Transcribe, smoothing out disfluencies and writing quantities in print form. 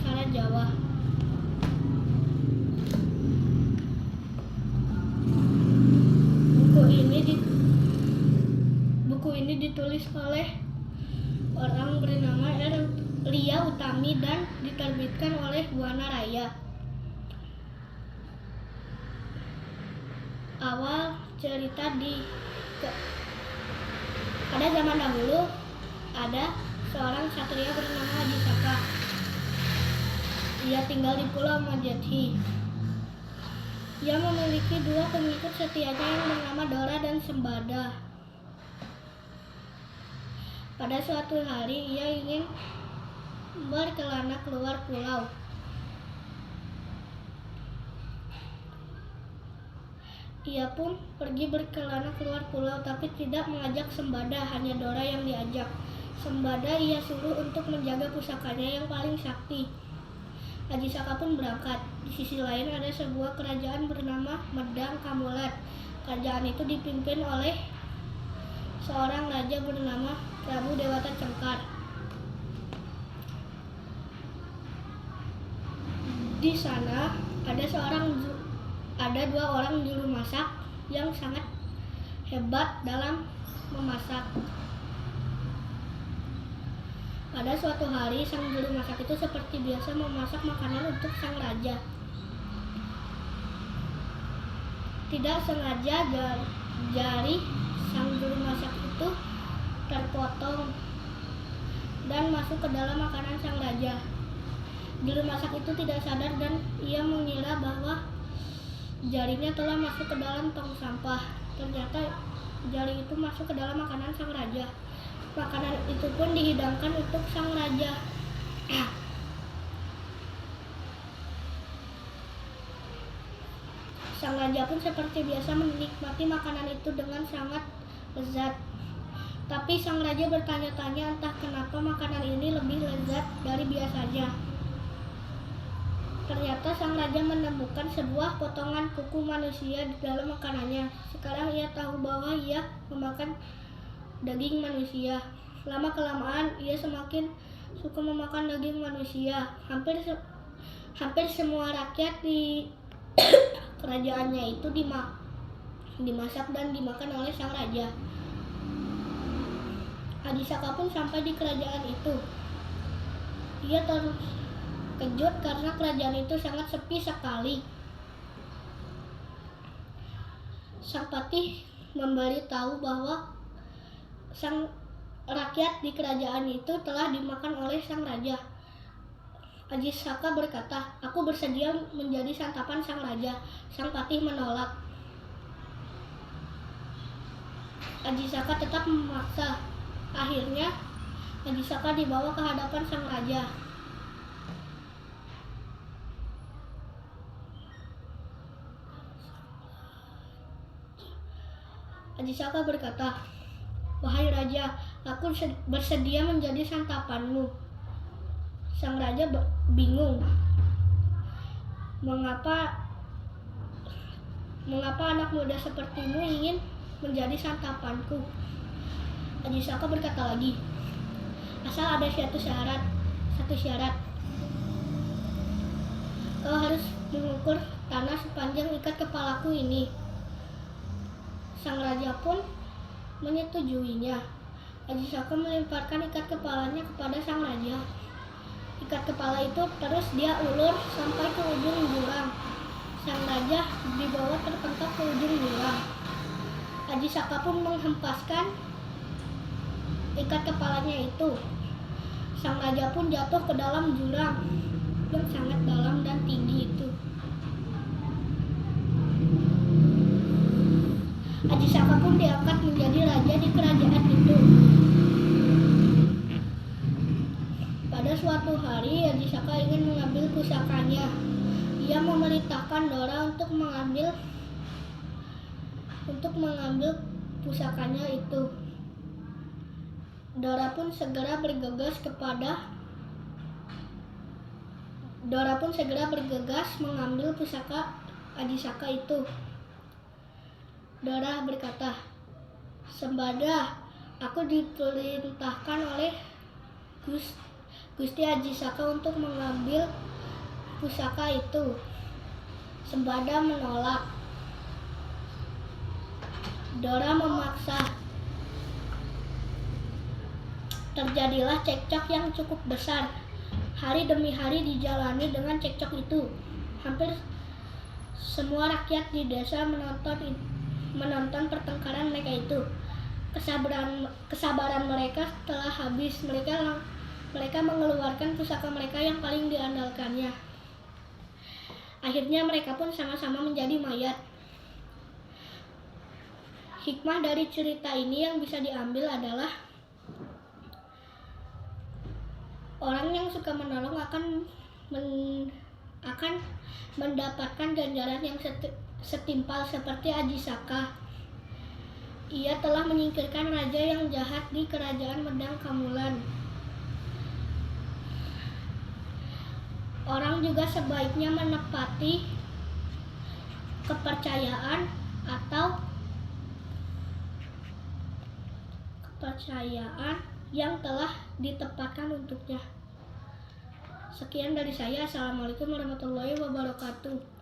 aksara Jawa. Buku ini ditulis oleh orang bernama Lia Utami dan diterbitkan oleh Buana Raya. Awal cerita pada zaman dahulu ada seorang satria bernama Adisaka. Ia tinggal di Pulau Majapahit. Ia memiliki dua pengikut setianya yang bernama Dora dan Sembada. Pada suatu hari ia ingin berkelana keluar pulau. Ia pun pergi berkelana keluar pulau, tapi tidak mengajak Sembada, hanya Dora yang diajak. Sembada ia suruh untuk menjaga pusakanya yang paling sakti. Adisaka pun berangkat. Di sisi lain ada sebuah kerajaan bernama Medang Kamulat. Kerajaan itu dipimpin oleh seorang raja bernama Prabu Dewata Cengkar. Di sana ada dua orang juru masak yang sangat hebat dalam memasak. Pada suatu hari, sang juru masak itu seperti biasa memasak makanan untuk sang raja. Tidak sengaja jari sang juru masak itu terpotong dan masuk ke dalam makanan sang raja. Juru masak itu tidak sadar dan ia mengira bahwa jarinya telah masuk ke dalam tong sampah. Ternyata jari itu masuk ke dalam makanan sang raja. Makanan itu pun dihidangkan untuk sang raja. Sang raja pun seperti biasa menikmati makanan itu dengan sangat lezat. Tapi sang raja bertanya-tanya entah kenapa makanan ini lebih lezat dari biasanya. Ternyata sang raja menemukan sebuah potongan kuku manusia di dalam makanannya. Sekarang ia tahu bahwa ia memakan daging manusia. Lama-kelamaan ia semakin suka memakan daging manusia. Hampir semua rakyat di kerajaannya itu dimasak dan dimakan oleh sang raja. Adisaka pun sampai di kerajaan itu. Ia terkejut karena kerajaan itu sangat sepi sekali. Sang patih memberitahu bahwa sang rakyat di kerajaan itu telah dimakan oleh sang raja. Adisaka berkata, "Aku bersedia menjadi santapan sang raja." Sang patih menolak. Adisaka tetap memaksa. Akhirnya Adisaka dibawa ke hadapan sang raja. Adisaka berkata, "Wahai raja, aku bersedia menjadi santapanmu." Sang raja bingung. Mengapa anak muda sepertimu ingin menjadi santapanku? Adisaka berkata lagi, "Asal ada satu syarat. Kau harus mengukur tanah sepanjang ikat kepalaku ini." Sang raja pun menyetujuinya. Adisaka melemparkan ikat kepalanya kepada sang raja. Ikat kepala itu terus dia ulur sampai ke ujung jurang. Sang raja dibawa terpental ke ujung jurang. Adisaka pun menghempaskan ikat kepalanya itu. Sang raja pun jatuh ke dalam jurang yang sangat dalam dan tinggi itu. Adisaka pun diangkat menjadi raja di kerajaan itu. Pada suatu hari, Adisaka ingin mengambil pusakanya. Ia memerintahkan Dora untuk mengambil pusakanya itu. Dora pun segera bergegas mengambil pusaka Adisaka itu. Dora berkata, "Sembada, aku diperintahkan oleh Gusti Ajisaka untuk mengambil pusaka itu. Sembada menolak. Dora memaksa. Terjadilah cekcok yang cukup besar. Hari demi hari dijalani dengan cekcok itu. Hampir semua rakyat di desa menonton pertengkaran mereka itu. Kesabaran mereka telah habis. Mereka mengeluarkan pusaka mereka yang paling diandalkannya. Akhirnya mereka pun sama-sama menjadi mayat. Hikmah dari cerita ini yang bisa diambil adalah orang yang suka menolong akan mendapatkan ganjaran yang setimpal seperti Ajisaka. Ia telah menyingkirkan raja yang jahat di kerajaan Medang Kamulan. Orang juga sebaiknya menepati kepercayaan yang telah ditempatkan untuknya. Sekian dari saya. Assalamualaikum warahmatullahi wabarakatuh.